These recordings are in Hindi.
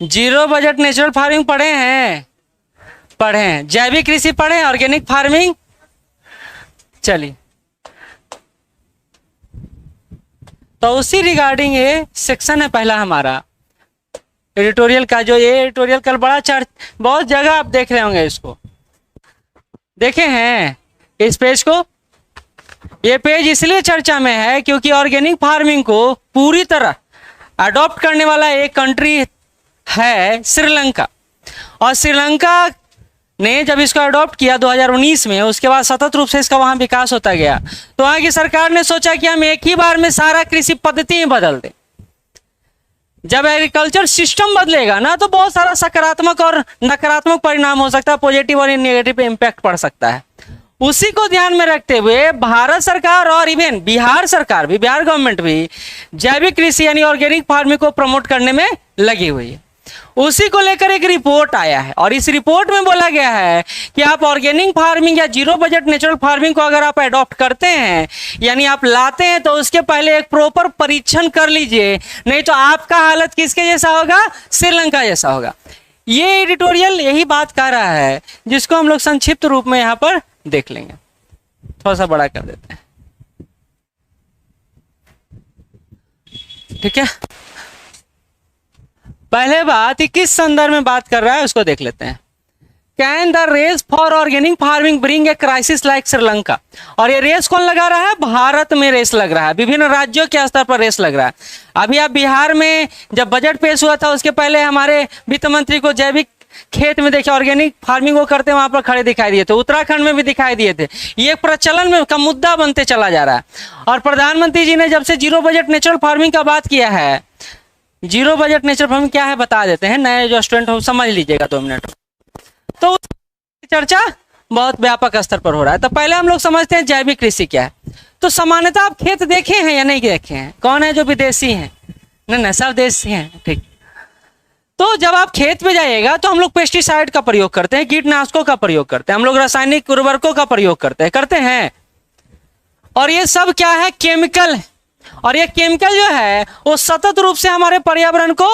जीरो बजट नेचुरल फार्मिंग पढ़े हैं? पढ़े हैं। जैविक कृषि पढ़े हैं? Organic farming? चलिए, तो उसी रिगार्डिंग ये सेक्शन है पहला हमारा एडिटोरियल का। जो ये एडिटोरियल कल बड़ा बहुत जगह आप देख रहे होंगे, इसको देखे हैं इस पेज को। ये पेज इसलिए चर्चा में है क्योंकि ऑर्गेनिक फार्मिंग को पूरी तरह अडॉप्ट करने वाला एक कंट्री है श्रीलंका। और श्रीलंका ने जब इसको अडॉप्ट किया 2019 में, उसके बाद सतत रूप से इसका वहाँ विकास होता गया। तो वहाँ की सरकार ने सोचा कि हम एक ही बार में सारा कृषि पद्धति ही बदल दें। जब एग्रीकल्चर सिस्टम बदलेगा ना, तो बहुत सारा सकारात्मक और नकारात्मक परिणाम हो सकता है, पॉजिटिव और नेगेटिव इम्पैक्ट पड़ सकता है। उसी को ध्यान में रखते हुए भारत सरकार और इवन बिहार सरकार भी, बिहार गवर्नमेंट भी जैविक कृषि यानी ऑर्गेनिक फार्मिंग को प्रमोट करने में लगी हुई है। उसी को लेकर एक रिपोर्ट आया है और इस रिपोर्ट में बोला गया है कि आप ऑर्गेनिक फार्मिंग या जीरो बजट नेचुरल फार्मिंग को अगर आप अडॉप्ट करते हैं, यानी आप लाते हैं, तो उसके पहले एक प्रॉपर परीक्षण कर लीजिए, नहीं तो आपका हालत किसके जैसा होगा? श्रीलंका जैसा होगा। ये एडिटोरियल यही बात कह रहा है, जिसको हम लोग संक्षिप्त रूप में यहाँ पर देख लेंगे। थोड़ा सा बड़ा कर देते हैं, ठीक है। पहले बात किस संदर्भ में बात कर रहा है उसको देख लेते हैं। Can the race for organic farming bring a crisis like Sri Lanka? और ये रेस कौन लगा रहा है? भारत में रेस लग रहा है, विभिन्न राज्यों के स्तर पर रेस लग रहा है। अभी आप बिहार में जब बजट पेश हुआ था, उसके पहले हमारे वित्त मंत्री को जैविक खेत में देखिए ऑर्गेनिक फार्मिंग वो करते वहां पर खड़े दिखाई दिए थे, उत्तराखंड में भी दिखाई दिए थे। ये प्रचलन में का मुद्दा बनते चला जा रहा है। और प्रधानमंत्री जी ने जब से जीरो बजट नेचुरल फार्मिंग का बात किया है, जीरो बजट नेचुरल फार्मिंग क्या है बता देते हैं, नए जो स्टूडेंट हो समझ लीजिएगा 2 मिनट। तो चर्चा बहुत व्यापक स्तर पर हो रहा है। तो पहले हम लोग समझते हैं जैविक कृषि क्या है। तो सामान्यतः आप खेत देखे हैं या नहीं देखे हैं? कौन है जो विदेशी हैं? नहीं, सब देशी हैं, ठीक। तो जब आप खेत पे जाइएगा तो हम लोग पेस्टिसाइड का प्रयोग करते हैं, कीटनाशकों का प्रयोग करते हैं, हम लोग रासायनिक उर्वरकों का प्रयोग करते हैं। और ये सब क्या है? केमिकल है। और ये केमिकल जो है वो सतत रूप से हमारे पर्यावरण को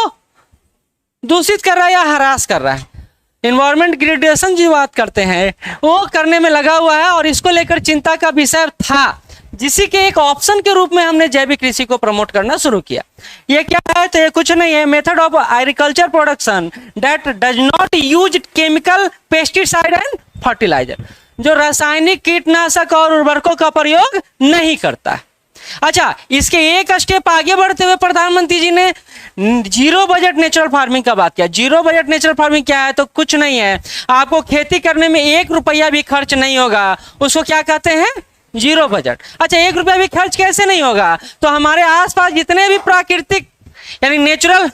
दूषित कर रहा है या हरास कर रहा है। इन्वायरमेंट ग्रेडेशन जो बात करते हैं वो करने में लगा हुआ है, और इसको लेकर चिंता का विषय था, जिसी के एक ऑप्शन के रूप में हमने जैविक कृषि को प्रमोट करना शुरू किया। ये क्या है? तो ये कुछ नहीं है, method of agriculture production that does not use chemical pesticide and fertiliser, जो रासायनिक कीटनाशक और उर्वरकों का प्रयोग नहीं करता है। अच्छा, इसके एक स्टेप आगे बढ़ते हुए प्रधानमंत्री जी ने जीरो बजट नेचुरल फार्मिंग का बात किया। जीरो बजट नेचुरल फार्मिंग क्या है? तो कुछ नहीं है, आपको खेती करने में 1 रुपया भी खर्च नहीं होगा, उसको क्या कहते हैं? Zero budget. अच्छा, 1 रुपया भी खर्च कैसे नहीं होगा? तो हमारे आसपास जितने भी प्राकृतिक यानी नेचुरल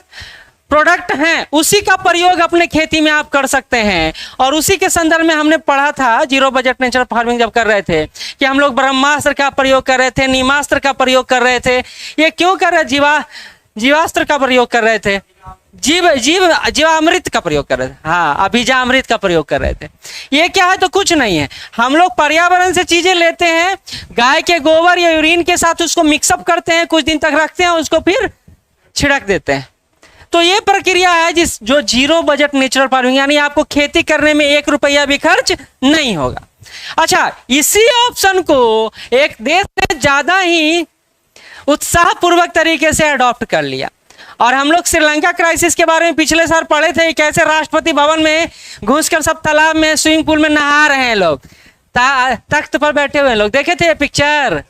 प्रोडक्ट हैं, उसी का प्रयोग अपने खेती में आप कर सकते हैं। और उसी के संदर्भ में हमने पढ़ा था जीरो बजट नेचुरल फार्मिंग जब कर रहे थे कि हम लोग ब्रह्मास्त्र का प्रयोग कर रहे थे, नीमास्त्र का प्रयोग कर रहे थे। ये क्यों कर रहे? जीवास्त्र का प्रयोग कर रहे थे, जीवामृत का प्रयोग कर रहे थे, हाँ, अभिजामृत का प्रयोग कर रहे थे। ये क्या है? तो कुछ नहीं है, हम लोग पर्यावरण से चीजें लेते हैं, गाय के गोबर या यूरिन के साथ उसको मिक्सअप करते हैं, कुछ दिन तक रखते हैं, उसको फिर छिड़क देते हैं। तो ये प्रक्रिया है जो जीरो बजट नेचुरल फार्मिंग, यानी आपको खेती करने में 1 रुपया भी खर्च नहीं होगा। अच्छा, इसी ऑप्शन को एक देश ने ज्यादा ही उत्साहपूर्वक तरीके से अडॉप्ट कर लिया। और हम लोग श्रीलंका क्राइसिस के बारे में पिछले साल पढ़े थे, कैसे राष्ट्रपति भवन में घुसकर सब तालाब में, स्विमिंग पूल में नहा रहे हैं लोग, तख्त पर बैठे हुए लोग। देखे थे ये पिक्चर?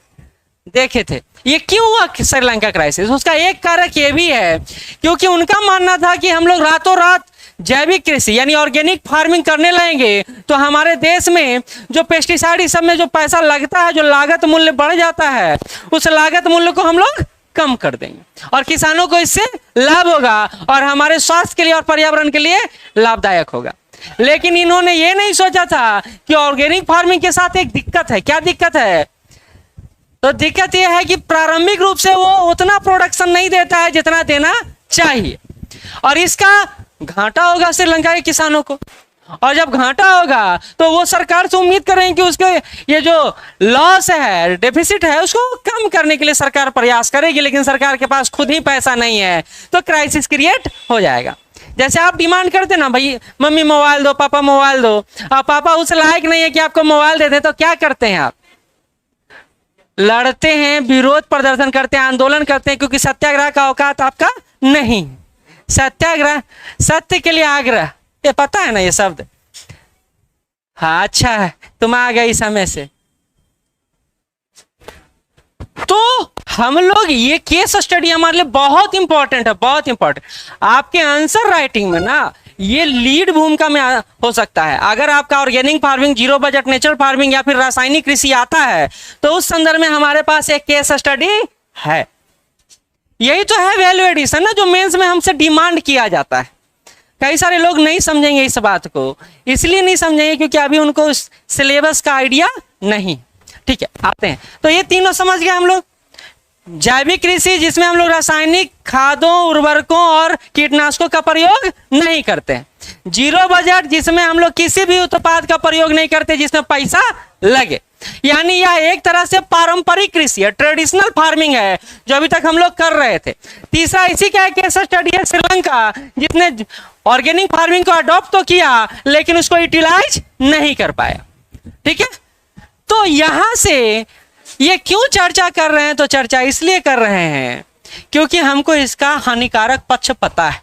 देखे थे। ये क्यों हुआ श्रीलंका क्राइसिस? उसका एक कारक ये भी है क्योंकि उनका मानना था कि हम लोग रातों रात जैविक कृषि यानी ऑर्गेनिक फार्मिंग करने लगेंगे तो हमारे देश में जो पेस्टिसाइड इस सब में जो पैसा लगता है, जो लागत मूल्य बढ़ जाता है, उस लागत मूल्य को हम लोग कम कर देंगे और किसानों को इससे लाभ होगा और हमारे स्वास्थ्य के लिए और पर्यावरण के लिए लाभदायक होगा। लेकिन इन्होंने ये नहीं सोचा था कि ऑर्गेनिक फार्मिंग के साथ एक दिक्कत है। क्या दिक्कत है? तो दिक्कत यह है कि प्रारंभिक रूप से वो उतना प्रोडक्शन नहीं देता है जितना देना चाहिए, और इसका घाटा होगा श्रीलंका के किसानों को। और जब घाटा होगा तो वो सरकार से उम्मीद करेंगे कि उसके ये जो लॉस है, डेफिसिट है, उसको कम करने के लिए सरकार प्रयास करेगी, लेकिन सरकार के पास खुद ही पैसा नहीं है, तो क्राइसिस क्रिएट हो जाएगा। जैसे आप डिमांड करते ना, भाई मम्मी मोबाइल दो, पापा मोबाइल दो, और पापा उस लायक नहीं है कि आपको मोबाइल दे दे, तो क्या करते हैं आप? लड़ते हैं, विरोध प्रदर्शन करते हैं, आंदोलन करते हैं, क्योंकि सत्याग्रह का औकात आपका नहीं। सत्याग्रह, सत्य के लिए आग्रह, ये पता है ना ये शब्द? हाँ, अच्छा है तुम आ गई समय से। तो हम लोग, ये केस स्टडी हमारे लिए बहुत इंपॉर्टेंट है, बहुत इंपॉर्टेंट। आपके आंसर राइटिंग में ना ये लीड भूमिका में हो सकता है। अगर आपका organic farming, zero budget natural farming या फिर रासायनिक कृषि आता है, तो उस संदर्भ में हमारे पास एक केस स्टडी है। यही तो है वैल्यू एडिशन ना, जो मेंस में हमसे डिमांड किया जाता है। कई सारे लोग नहीं समझेंगे इस बात को, इसलिए नहीं समझेंगे क्योंकि अभी उनको सिलेबस का आइडिया नहीं। ठीक है, आते हैं। तो ये तीनों समझ गए हम लोग। जैविक कृषि जिसमें हम लोग रासायनिक खादों, उर्वरकों और कीटनाशकों का प्रयोग नहीं करते हैं। जीरो बजट जिसमें हम लोग किसी भी उत्पाद का प्रयोग नहीं करते जिसमें पैसा लगे, यानी यह एक तरह से पारंपरिक कृषि है, ट्रेडिशनल फार्मिंग है, जो अभी तक हम लोग कर रहे थे। तीसरा इसी का एक केस स्टडी है श्रीलंका, जिसने ऑर्गेनिक फार्मिंग को अडॉप्ट तो किया लेकिन उसको यूटिलाइज नहीं कर पाया। ठीक है, तो यहां से ये क्यों चर्चा कर रहे हैं? तो चर्चा इसलिए कर रहे हैं क्योंकि हमको इसका हानिकारक पक्ष पता है।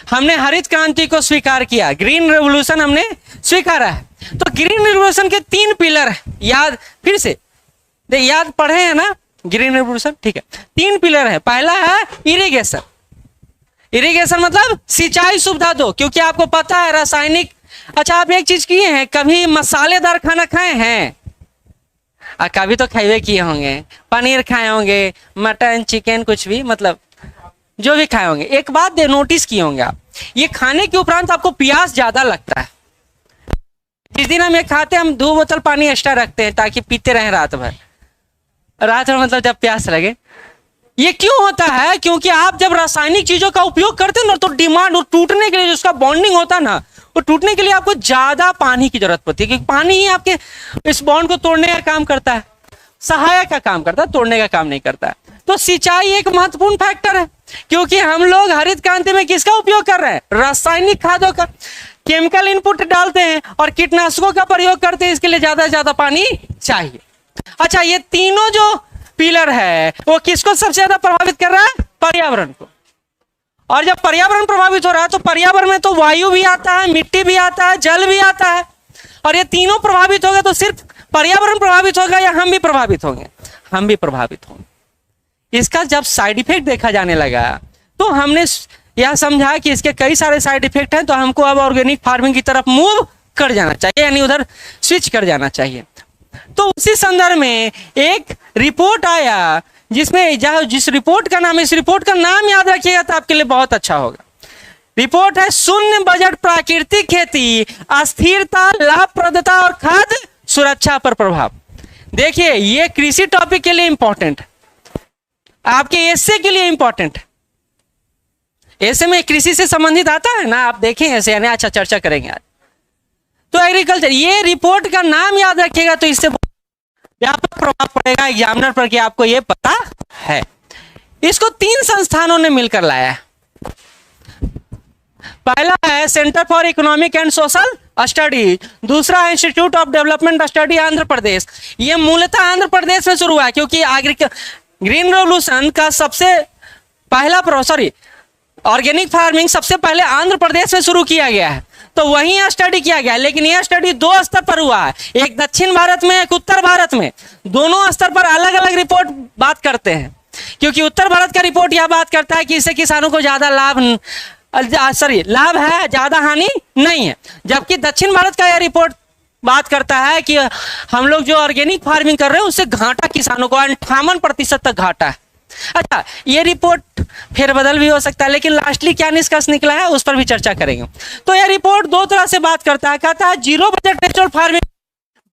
हमने हरित क्रांति को स्वीकार किया, ग्रीन रेवोल्यूशन हमने स्वीकारा है। तो ग्रीन रेवोल्यूशन के 3 पिलर है, याद फिर से याद पढ़े हैं ना ग्रीन रेवोल्यूशन? ठीक है, 3 पिलर है। पहला है इरिगेशन। इरिगेशन मतलब सिंचाई सुविधा दो, क्योंकि आपको पता है रासायनिक। अच्छा, आप एक चीज किए हैं, कभी मसालेदार खाना खाए हैं? कभी तो खाए किए होंगे, पनीर खाए होंगे, मटन, चिकन, कुछ भी, मतलब जो भी खाए होंगे। एक बात दे नोटिस किए होंगे आप, ये खाने के उपरांत आपको प्यास ज्यादा लगता है। जिस दिन हम ये खाते हैं, हम 2 बोतल पानी एक्स्ट्रा रखते हैं ताकि पीते रहें रात भर। रात भर मतलब जब प्यास लगे। ये क्यों होता है? क्योंकि आप जब रासायनिक चीजों का उपयोग करते हैं ना, तो डिमांड, वो टूटने के लिए, जिसका बॉन्डिंग होता है ना, वो टूटने के लिए आपको ज्यादा पानी की जरूरत पड़ती है, क्योंकि पानी ही आपके इस बॉन्ड को तोड़ने का काम करता है, सहायक का काम करता है, तोड़ने का काम नहीं करता है। तो सिंचाई एक महत्वपूर्ण फैक्टर है, क्योंकि हम लोग हरित क्रांति में किसका उपयोग कर रहे हैं? रासायनिक खादों का, केमिकल इनपुट डालते हैं और कीटनाशकों का प्रयोग करते हैं, इसके लिए ज्यादा से ज्यादा पानी चाहिए। अच्छा, ये तीनों जो पिलर है वो किसको सबसे ज्यादा प्रभावित कर रहा है? पर्यावरण को। और जब पर्यावरण प्रभावित हो रहा है तो पर्यावरण में तो वायु भी आता है, मिट्टी भी आता है, जल भी आता है, और ये तीनों प्रभावित होगा तो सिर्फ पर्यावरण प्रभावित होगा या हम भी प्रभावित होंगे? हम भी प्रभावित होंगे। इसका जब साइड इफेक्ट देखा जाने लगा तो हमने यह समझा कि इसके कई सारे साइड इफेक्ट हैं, तो हमको अब ऑर्गेनिक फार्मिंग की तरफ मूव कर जाना चाहिए, यानी उधर स्विच कर जाना चाहिए। तो उसी संदर्भ में एक रिपोर्ट आया जिसमें जिस रिपोर्ट का नाम है, इस रिपोर्ट का नाम याद रखिएगा तो आपके लिए बहुत अच्छा होगा। रिपोर्ट है शून्य बजट प्राकृतिक खेती, अस्थिरता, लाभप्रदता और खाद्य सुरक्षा पर प्रभाव। देखिए, ये कृषि टॉपिक के लिए इंपॉर्टेंट है, आपके एसे के लिए इंपॉर्टेंट है। ऐसे में कृषि से संबंधित आता है ना, आप देखें ऐसे, यानी अच्छा चर्चा करेंगे आज। तो एग्रीकल्चर, ये रिपोर्ट का नाम याद रखिएगा तो इससे व्यापक प्रभाव पड़ेगा एग्जामिनर पर कि आपको ये पता है। इसको 3 संस्थानों ने मिलकर लाया है। पहला है centre for economic and social studies, दूसरा है institute of development study Andhra Pradesh. ये मूलतः आंध्र प्रदेश में शुरू हुआ, क्योंकि ग्रीन रेवोल्यूशन का सबसे पहला ऑर्गेनिक फार्मिंग सबसे पहले आंध्र प्रदेश में शुरू किया गया है, तो वहीं स्टडी किया गया। लेकिन यह स्टडी 2 स्तर पर हुआ है, एक दक्षिण भारत में, एक उत्तर भारत में। दोनों स्तर पर अलग अलग रिपोर्ट बात करते हैं, क्योंकि उत्तर भारत का रिपोर्ट यह बात करता है कि इससे किसानों को ज्यादा लाभ है, ज्यादा हानि नहीं है, जबकि दक्षिण भारत का यह रिपोर्ट बात करता है कि हम लोग जो ऑर्गेनिक फार्मिंग कर रहे हैं उससे घाटा किसानों को 58% तक घाटा है। अच्छा, ये रिपोर्ट फेरबदल भी हो सकता है, लेकिन लास्टली क्या निष्कर्ष निकला है उस पर भी चर्चा करेंगे। तो यह रिपोर्ट 2 तरह से बात करता है। कहता है जीरो बजट नेचुरल फार्मिंग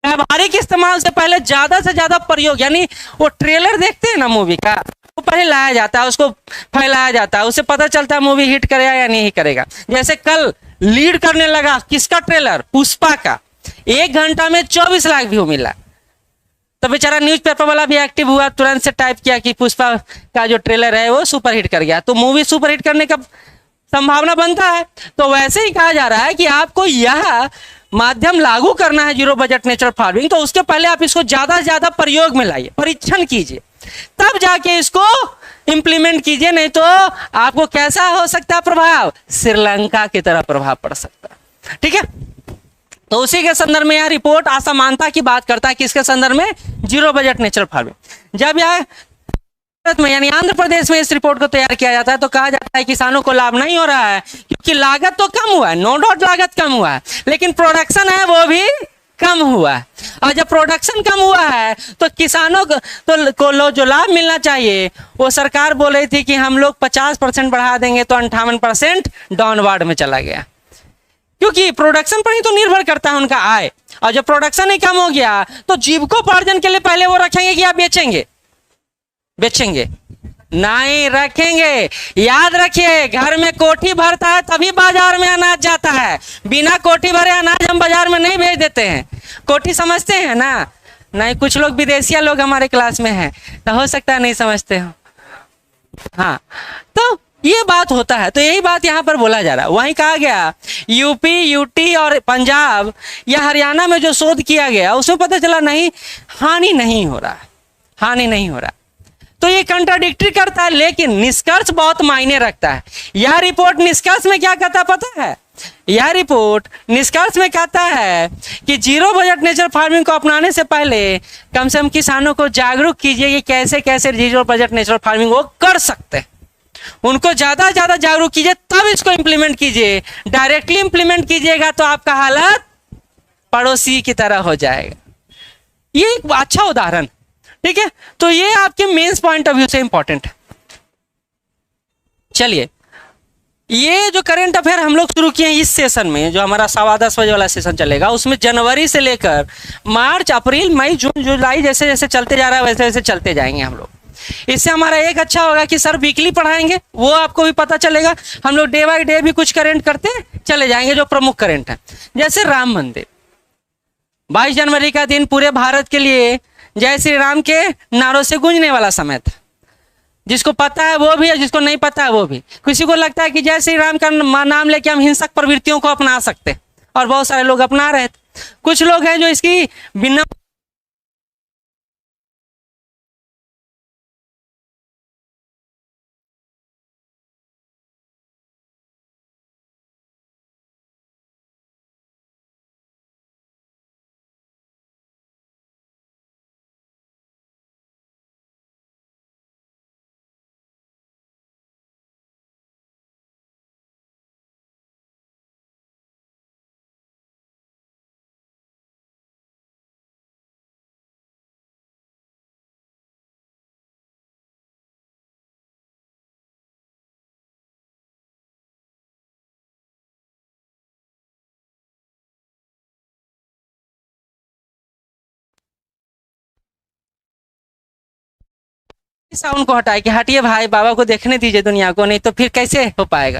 व्यावहारिक इस्तेमाल से पहले ज्यादा से ज्यादा प्रयोग, यानी वो ट्रेलर देखते हैं ना मूवी का, वो पहले लाया जाता है, उसको फैलाया जाता है, उससे पता चलता है मूवी हिट करेगा या नहीं करेगा। जैसे कल लीड करने लगा किसका ट्रेलर? पुष्पा का, 1 घंटा में 24 लाख व्यू मिला। तो बेचारा न्यूज़पेपर वाला भी एक्टिव हुआ, तुरंत से टाइप किया कि पुष्पा का जो ट्रेलर है वो सुपरहिट कर गया। तो मूवी सुपरहिट करने का संभावना बनता है। तो वैसे ही कहा जा रहा है कि आपको यह माध्यम लागू करना है जीरो बजट नेचुरल फार्मिंग, तो उसके पहले आप इसको ज्यादा से ज्यादा प्रयोग में लाइए, परीक्षण कीजिए, तब जाके इसको इंप्लीमेंट कीजिए। नहीं तो आपको कैसा हो सकता है प्रभाव, श्रीलंका की तरह प्रभाव पड़ सकता है। ठीक है, तो उसी के संदर्भ में यह रिपोर्ट असमानता की बात करता है, किसके संदर्भ में, जीरो बजट नेचुरल फार्मिंग। जब यह भारत में यानी आंध्र प्रदेश में इस रिपोर्ट को तैयार किया जाता है तो कहा जाता है किसानों को लाभ नहीं हो रहा है, क्योंकि लागत तो कम हुआ है, नो डाउट लागत कम हुआ है, लेकिन प्रोडक्शन है वो भी कम हुआ है। और जब प्रोडक्शन कम हुआ है तो किसानों को जो लाभ मिलना चाहिए वो सरकार बोल रही थी कि हम लोग 50% बढ़ा देंगे, तो 58% डाउनवर्ड में चला गया, क्योंकि प्रोडक्शन पर ही तो निर्भर करता है उनका आय। और जब प्रोडक्शन ही कम हो गया तो जीविकोपार्जन के लिए पहले वो रखेंगे कि आप बेचेंगे, बेचेंगे नहीं रखेंगे। याद रखिए, घर में कोठी भरता है तभी बाजार में अनाज जाता है, बिना कोठी भरे अनाज हम बाजार में नहीं भेज देते हैं। कोठी समझते हैं ना, नहीं, कुछ लोग विदेशिया लोग हमारे क्लास में हैं तो हो सकता है नहीं समझते हो। हाँ, तो ये बात होता है, तो यही बात यहाँ पर बोला जा रहा है। वहीं कहा गया यूपी, यूटी और पंजाब या हरियाणा में जो शोध किया गया उसमें पता चला नहीं, हानि नहीं हो रहा, हानि नहीं हो रहा। तो ये कंट्राडिक्टरी करता है, लेकिन निष्कर्ष बहुत मायने रखता है। यह रिपोर्ट निष्कर्ष में क्या कहता है पता है, यह रिपोर्ट निष्कर्ष में कहता है कि जीरो बजट नेचुरल फार्मिंग को अपनाने से पहले कम से कम किसानों को जागरूक कीजिए कि कैसे कैसे जीरो बजट नेचुरल फार्मिंग वो कर सकते हैं, उनको ज्यादा ज्यादा जागरूक कीजिए, तब इसको इंप्लीमेंट कीजिए। डायरेक्टली इंप्लीमेंट कीजिएगा तो आपका हालत पड़ोसी की तरह हो जाएगा। ये एक अच्छा उदाहरण, ठीक है, तो ये आपके मेंस पॉइंट ऑफ व्यू से इंपॉर्टेंट है। चलिए, ये जो करंट अफेयर हम लोग शुरू किए हैं इस सेशन में, जो हमारा 10:15 बजे वाला सेशन चलेगा, उसमें जनवरी से लेकर मार्च, अप्रैल, मई, जून, जुलाई जैसे जैसे चलते जा रहा है वैसे वैसे चलते जाएंगे हम लोग। इससे हमारा एक अच्छा होगा कि सर वीकली पढ़ाएंगे, वो आपको भी पता चलेगा। हम लोग डे बाय डे भी कुछ करंट करते चले जाएंगे जो प्रमुख करंट है। जैसे राम मंदिर, 22 जनवरी का दिन पूरे भारत के लिए जय श्री राम के नारों से गूंजने वाला समय था। जिसको पता है वो भी है, जिसको नहीं पता है वो भी। किसी को लगता है कि जय श्री राम का नाम लेके हम हिंसक प्रवृत्तियों को अपना सकते हैं, और बहुत सारे लोग अपना रहे थे। कुछ लोग हैं जो इसकी बिना साउंड को हटाए कि हटिए भाई, बाबा को देखने दीजिए दुनिया को, नहीं तो फिर कैसे हो पाएगा।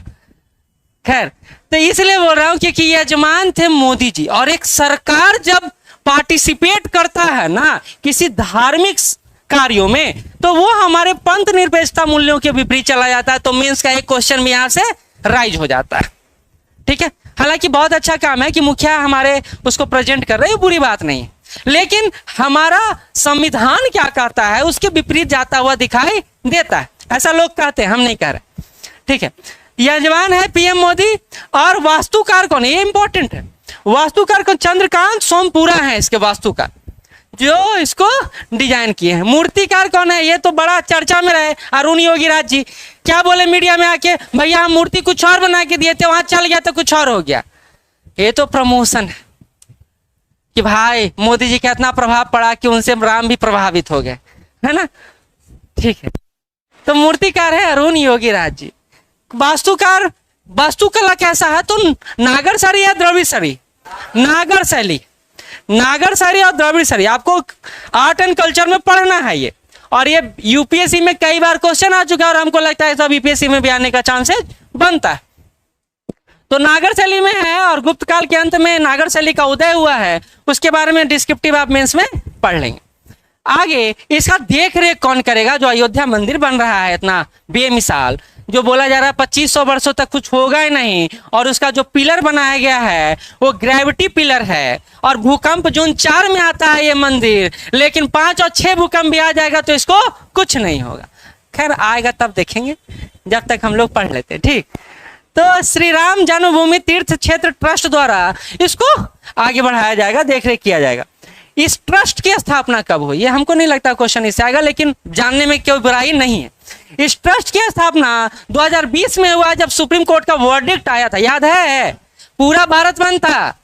खैर, तो इसलिए बोल रहा हूं क्योंकि यजमान थे मोदी जी, और एक सरकार जब पार्टिसिपेट करता है ना किसी धार्मिक कार्यों में, तो वो हमारे पंथ निरपेक्षता मूल्यों के विपरीत चला जाता है। तो मीन्स का एक क्वेश्चन भी यहां से राइज हो जाता है। ठीक है, हालांकि बहुत अच्छा काम है कि मुखिया हमारे उसको प्रेजेंट कर रहे हैं, बुरी बात नहीं है, लेकिन हमारा संविधान क्या कहता है उसके विपरीत जाता हुआ दिखाई देता है। ऐसा लोग कहते हैं, हम नहीं कह रहे। ठीक है, यजमान है पीएम मोदी, और वास्तुकार कौन है, ये इंपॉर्टेंट है। वास्तुकार कौन, चंद्रकांत सोमपुरा है इसके वास्तुकार, जो इसको डिजाइन किए हैं। मूर्तिकार कौन है, ये तो बड़ा चर्चा में रहे, अरुण योगीराज जी। क्या बोले मीडिया में आके, भैया हम मूर्ति कुछ और बना के दिए थे, वहां चल गया तो कुछ और हो गया। ये तो प्रमोशन है कि भाई मोदी जी का इतना प्रभाव पड़ा कि उनसे राम भी प्रभावित हो गए, है ना। ठीक है, तो मूर्तिकार है अरुण योगीराज जी। वास्तुकार, वास्तुकला कैसा है, तो नागर शैली या द्रविड़ शैली, नागर शैली, नागर शैली और द्रविड़ शैली आपको आर्ट एंड कल्चर में पढ़ना है ये। और ये यूपीएससी में कई बार क्वेश्चन आ चुका है, और हमको लगता है सब यूपीएससी में भी आने का चांसेस बनता है। तो नागर शैली में है, और गुप्त काल के अंत में नागर शैली का उदय हुआ है, उसके बारे में डिस्क्रिप्टिव आप मेंस में पढ़ लेंगे। आगे इसका देख रेख कौन करेगा, जो अयोध्या मंदिर बन रहा है इतना बेमिसाल, जो बोला जा रहा है 2500 वर्षों तक कुछ होगा ही नहीं, और उसका जो पिलर बनाया गया है वो ग्रेविटी पिलर है, और भूकंप जोन 4 में आता है ये मंदिर, लेकिन 5 और 6 भूकंप भी आ जाएगा तो इसको कुछ नहीं होगा। खैर आएगा तब देखेंगे, जब तक हम लोग पढ़ लेते हैं, ठीक। तो श्री राम जन्मभूमि तीर्थ क्षेत्र ट्रस्ट द्वारा इसको आगे बढ़ाया जाएगा, देखरेख किया जाएगा। इस ट्रस्ट की स्थापना कब हुई, ये हमको नहीं लगता क्वेश्चन इससे आएगा, लेकिन जानने में कोई बुराई नहीं है। इस ट्रस्ट की स्थापना 2020 में हुआ, जब सुप्रीम कोर्ट का वर्डिक्ट आया था, याद है? पूरा भारत बंद था,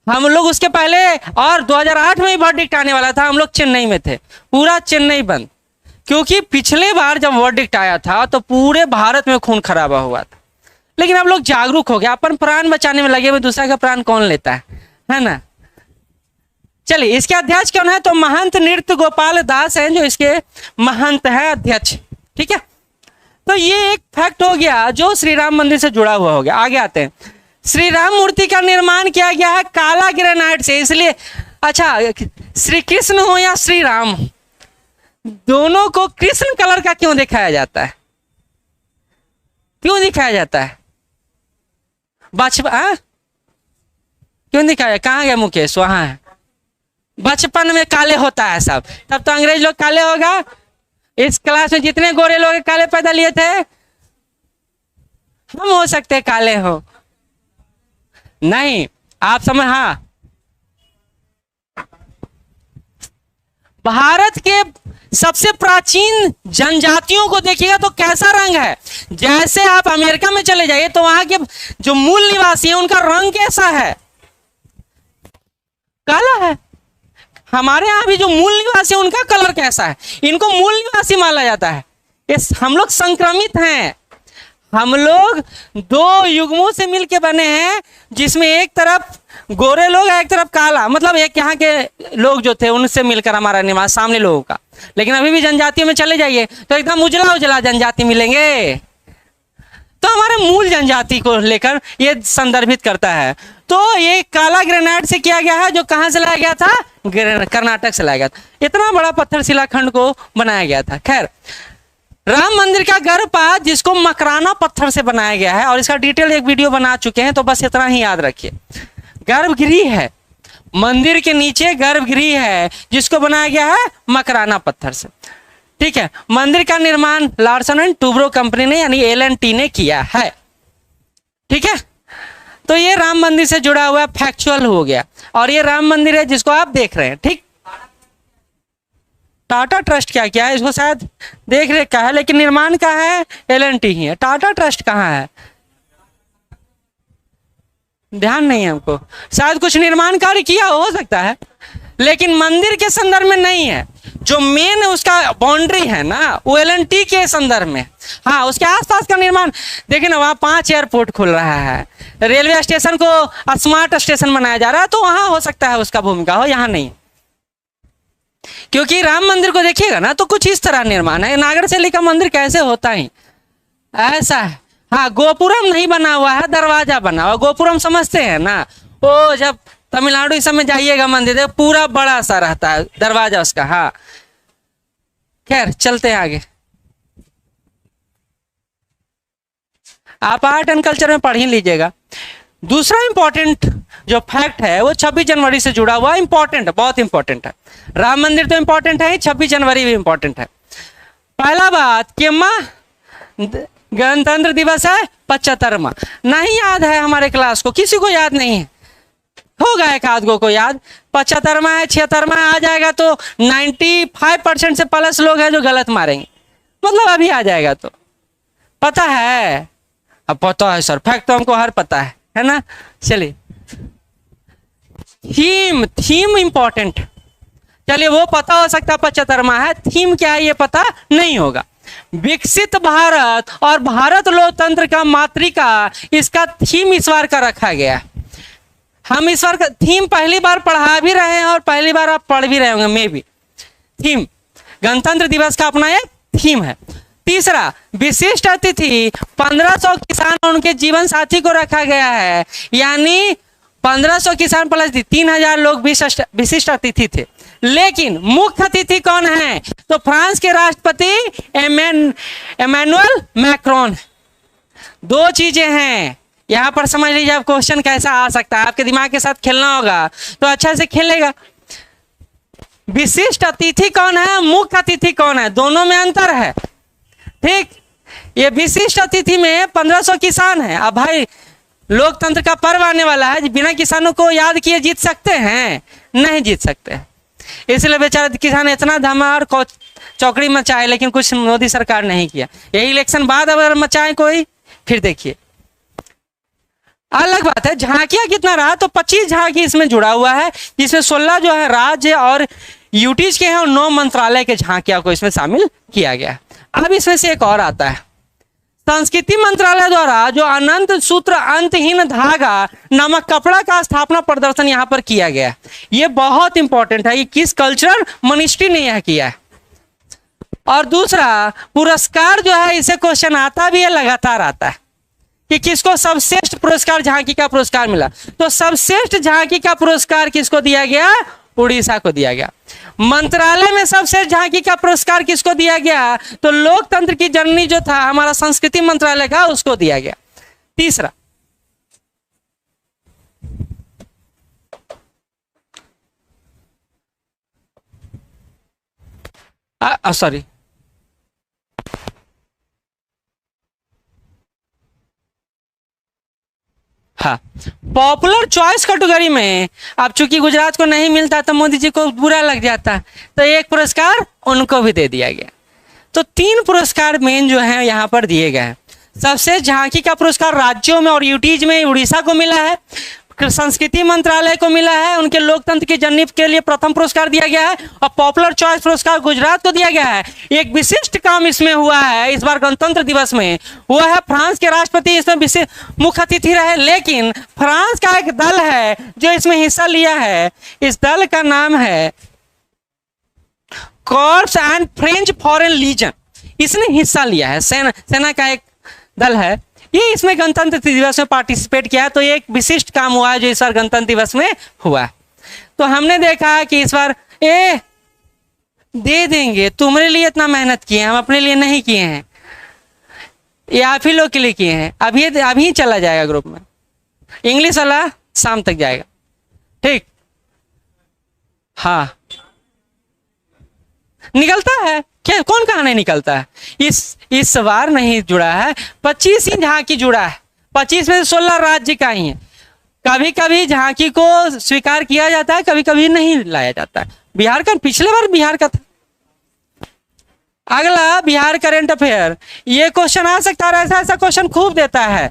हम लोग उसके पहले, और 2008 में ही वर्डिक्ट आने वाला था, हम लोग चेन्नई में थे, पूरा चेन्नई बंद, क्योंकि पिछले बार जब वर्डिक्ट आया था तो पूरे भारत में खून खराबा हुआ था। लेकिन अब लोग जागरूक हो गए, अपन प्राण बचाने में लगे हुए, दूसरा का प्राण कौन लेता है ना। चलिए, इसके अध्यक्ष कौन है? तो महंत नृत्य गोपाल दास हैं जो इसके महंत है, अध्यक्ष, ठीक है। तो ये एक फैक्ट हो गया जो श्री राम मंदिर से जुड़ा हुआ हो गया। आगे आते हैं, श्री राम मूर्ति का निर्माण किया गया है काला ग्रेनाइट से, इसलिए अच्छा, श्री कृष्ण हो या श्री राम हो, दोनों को कृष्ण कलर का क्यों दिखाया जाता है? क्यों दिखाया जाता है? बचपन क्यों दिखाया? कहाँ गया मुकेश? वहां है। बचपन में काले होता है सब, तब तो अंग्रेज लोग काले होगा। इस क्लास में जितने गोरे लोग काले पैदा लिए थे, हम हो सकते काले हो नहीं, आप समझ। हाँ, भारत के सबसे प्राचीन जनजातियों को देखिएगा तो कैसा रंग है। जैसे आप अमेरिका में चले जाइए तो वहां के जो मूल निवासी हैं उनका रंग कैसा है? काला है। हमारे यहाँ भी जो मूल निवासी है उनका कलर कैसा है? इनको मूल निवासी माना जाता है। इस हम लोग संक्रमित हैं, हम लोग 2 युग्मों से मिलके बने हैं, जिसमें एक तरफ गोरे लोग है, एक तरफ काला, मतलब एक यहाँ के लोग जो थे उनसे मिलकर हमारा निवास, सामने लोगों का। लेकिन अभी भी जनजातियों में चले जाइए तो एकदम उजला उजला जनजाति मिलेंगे। तो हमारे मूल जनजाति को लेकर ये संदर्भित करता है। तो ये काला ग्रेनाइट से किया गया है, जो कहाँ से लाया गया था? कर्नाटक से लाया गया था। इतना बड़ा पत्थर शिलाखंड को बनाया गया था। खैर, राम मंदिर का गर्भपात जिसको मकराना पत्थर से बनाया गया है, और इसका डिटेल एक वीडियो बना चुके हैं, तो बस इतना ही याद रखिए। गर्भगृह है, मंदिर के नीचे गर्भगृह है जिसको बनाया गया है मकराना पत्थर से, ठीक है। मंदिर का निर्माण लार्सन एंड टूब्रो कंपनी ने यानी L&T ने किया है, ठीक है। तो ये राम मंदिर से जुड़ा हुआ फैक्चुअल हो गया, और ये राम मंदिर है जिसको आप देख रहे हैं, ठीक। टाटा ट्रस्ट क्या क्या है, इसको शायद देख रेख का है, लेकिन निर्माण का है L&T ही है। टाटा ट्रस्ट कहाँ है? ध्यान नहीं है हमको, शायद कुछ निर्माण कार्य किया हो सकता है, लेकिन मंदिर के संदर्भ में नहीं है। जो मेन उसका बाउंड्री है ना, वो L&T के संदर्भ में। हाँ, उसके आसपास का निर्माण देखिए ना, वहाँ 5 एयरपोर्ट खुल रहा है, रेलवे स्टेशन को स्मार्ट स्टेशन बनाया जा रहा है, तो वहाँ हो सकता है उसका भूमिका हो, यहाँ नहीं। क्योंकि राम मंदिर को देखिएगा ना तो कुछ इस तरह निर्माण है। नागरशैली का मंदिर कैसे होता है? ऐसा है। हाँ, गोपुरम नहीं बना हुआ है, दरवाजा बना हुआ। गोपुरम समझते हैं ना, वो जब तमिलनाडु इस समय जाइएगा मंदिर, पूरा बड़ा सा रहता है दरवाजा उसका। हाँ, खैर चलते हैं आगे। आप आर्ट एंड कल्चर में पढ़ ही लीजिएगा। दूसरा इंपॉर्टेंट जो फैक्ट है वो 26 जनवरी से जुड़ा हुआ, इंपॉर्टेंट है, बहुत इंपॉर्टेंट है। राम मंदिर तो इंपॉर्टेंट है, 26 जनवरी भी इंपॉर्टेंट है। पहला बात कि गणतंत्र दिवस है 75वां, नहीं याद है हमारे क्लास को, किसी को याद नहीं है, होगा एक आध को याद। 75वां है, 76वां आ जाएगा तो 95% से प्लस लोग हैं जो गलत मारेंगे, मतलब अभी आ जाएगा तो पता है। अब पता है सर, फैक्ट तो हमको हर पता है ना। चलिए, थीम इंपॉर्टेंट, चलिए वो पता हो सकता है 75वां है, थीम क्या है ये पता नहीं होगा। विकसित भारत और भारत लोकतंत्र का मातृका, इसका थीम इस बार का रखा गया। हम इस बार का थीम पहली बार पढ़ा भी रहे हैं और पहली बार आप पढ़ भी रहे होंगे मे भी। थीम गणतंत्र दिवस का अपना एक थीम है। तीसरा, विशिष्ट अतिथि 1500 किसान और उनके जीवन साथी को रखा गया है, यानी 1500 किसान प्लस 3000 लोग विशिष्ट अतिथि थे। लेकिन मुख्य अतिथि कौन है? तो फ्रांस के राष्ट्रपति एमेनुअल मैक्रोन। दो चीजें हैं यहां पर, समझ लीजिए आप क्वेश्चन कैसा आ सकता है, आपके दिमाग के साथ खेलना होगा तो अच्छा से खेलेगा। विशिष्ट अतिथि कौन है, मुख्य अतिथि कौन है, दोनों में अंतर है। ठीक, ये विशिष्ट अतिथि में 1500 किसान है। अब भाई लोकतंत्र का पर्व आने वाला है, बिना किसानों को याद किए जीत सकते हैं? नहीं जीत सकते हैं। इसलिए बेचारा किसान इतना धमार चौकड़ी मचाए, लेकिन कुछ मोदी सरकार नहीं किया। यही इलेक्शन बाद अगर मचाए कोई, फिर देखिए अलग बात है। झांकियां कितना रहा, तो 25 झांकी इसमें जुड़ा हुआ है, जिसमें 16 जो है राज्य और यूटीज के हैं और 9 मंत्रालय के झांकियां को इसमें शामिल किया गया है। अब इसमें से एक और आता है, संस्कृति मंत्रालय द्वारा जो अनंत सूत्र अंतहीन धागा नामक कपड़ा का स्थापना प्रदर्शन यहां पर किया गया है। ये बहुत इंपॉर्टेंट है, ये किस कल्चरल मिनिस्ट्री ने यह किया है। और दूसरा पुरस्कार जो है, इसे क्वेश्चन आता भी है, लगातार आता है कि किसको सर्वश्रेष्ठ पुरस्कार झांकी का पुरस्कार मिला। तो सर्वश्रेष्ठ झांकी का पुरस्कार किसको दिया गया, उड़ीसा को दिया गया। मंत्रालय में सर्वश्रेष्ठ झांकी का पुरस्कार किसको दिया गया, तो लोकतंत्र की जननी जो था हमारा संस्कृति मंत्रालय का, उसको दिया गया। तीसरा, सॉरी, हाँ, पॉपुलर चॉइस कैटेगरी में अब चूंकि गुजरात को नहीं मिलता तो मोदी जी को बुरा लग जाता, तो एक पुरस्कार उनको भी दे दिया गया। तो 3 पुरस्कार मेन जो है यहाँ पर दिए गए हैं। सबसे झांकी का पुरस्कार राज्यों में और यूटीज में उड़ीसा को मिला है, संस्कृति मंत्रालय को मिला है, उनके लोकतंत्र की जननी के लिए प्रथम पुरस्कार दिया गया है, और पॉपुलर चॉइस पुरस्कार गुजरात को दिया गया है। एक विशिष्ट काम इसमें हुआ है इस बार गणतंत्र दिवस में, वो है फ्रांस के राष्ट्रपति इसमें विशेष मुख्य अतिथि रहे, लेकिन फ्रांस का एक दल है जो इसमें हिस्सा लिया है। इस दल का नाम है corps and French foreign legion, इसने हिस्सा लिया है। सेना का एक दल है, ये इसमें गणतंत्र दिवस में पार्टिसिपेट किया। तो ये एक विशिष्ट काम हुआ है जो इस बार गणतंत्र दिवस में हुआ है। तो हमने देखा कि इस बार दे देंगे, तुम्हारे लिए इतना मेहनत किए, हम अपने लिए नहीं किए हैं, ये आप ही लोग के लिए किए हैं। अभी चला जाएगा ग्रुप में, इंग्लिश वाला शाम तक जाएगा। ठीक, हाँ, निकलता है क्या, कौन कहा नहीं निकलता है। इस बार नहीं जुड़ा है, 25 ही झांकी जुड़ा है, 25 में से 16 राज्य का ही है। कभी कभी झांकी को स्वीकार किया जाता है, कभी कभी नहीं लाया जाता है। बिहार का, पिछले बार बिहार का था। अगला बिहार करंट अफेयर, ये क्वेश्चन आ सकता है, ऐसा क्वेश्चन खूब देता है।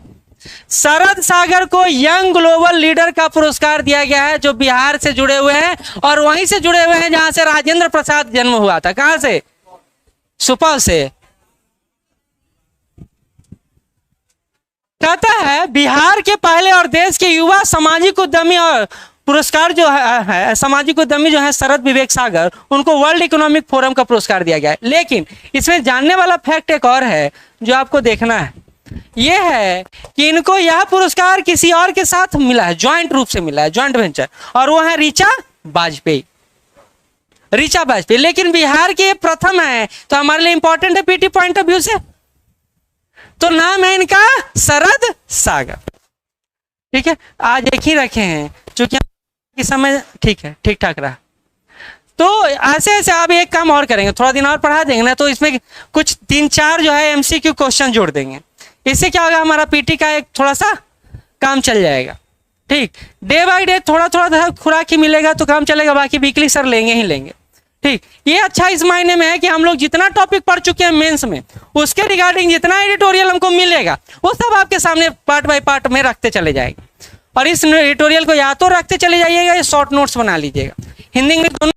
शरद सागर को यंग ग्लोबल लीडर का पुरस्कार दिया गया है, जो बिहार से जुड़े हुए हैं और वहीं से जुड़े हुए हैं जहां से राजेंद्र प्रसाद जन्म हुआ था। कहां से, सुपौल से। कहता है बिहार के पहले और देश के युवा सामाजिक उद्यमी और पुरस्कार जो है सामाजिक उद्यमी जो है शरद विवेक सागर, उनको वर्ल्ड इकोनॉमिक फोरम का पुरस्कार दिया गया है। लेकिन इसमें जानने वाला फैक्ट एक और है जो आपको देखना है, यह है कि इनको यह पुरस्कार किसी और के साथ मिला है, ज्वाइंट रूप से मिला है, ज्वाइंट वेंचर, और वो है ऋचा वाजपेयी। लेकिन बिहार के प्रथम है, तो हमारे लिए इंपॉर्टेंट है पीटी पॉइंट ऑफ व्यू से। तो नाम है इनका शरद सागर। ठीक है, आज एक ही रखे हैं चूंकि इस समय ठीक है, ठीक ठाक रहा। तो ऐसे ऐसे आप एक काम और करेंगे, थोड़ा दिन और पढ़ा देंगे ना, तो इसमें कुछ 3-4 जो है एमसीक्यू क्वेश्चन जोड़ देंगे। इससे क्या होगा, हमारा पीटी का एक थोड़ा सा काम चल जाएगा। ठीक, डे बाय डे थोड़ा थोड़ा खुराक ही मिलेगा तो काम चलेगा, बाकी वीकली सर लेंगे ही लेंगे। ठीक, ये अच्छा इस मायने में है कि हम लोग जितना टॉपिक पढ़ चुके हैं मेंस में, उसके रिगार्डिंग जितना एडिटोरियल हमको मिलेगा वो सब आपके सामने पार्ट बाय पार्ट में रखते चले जाएंगे। और इस एडिटोरियल को या तो रखते चले जाइएगा या शॉर्ट नोट्स बना लीजिएगा, हिंदी इंग्लिश दोनों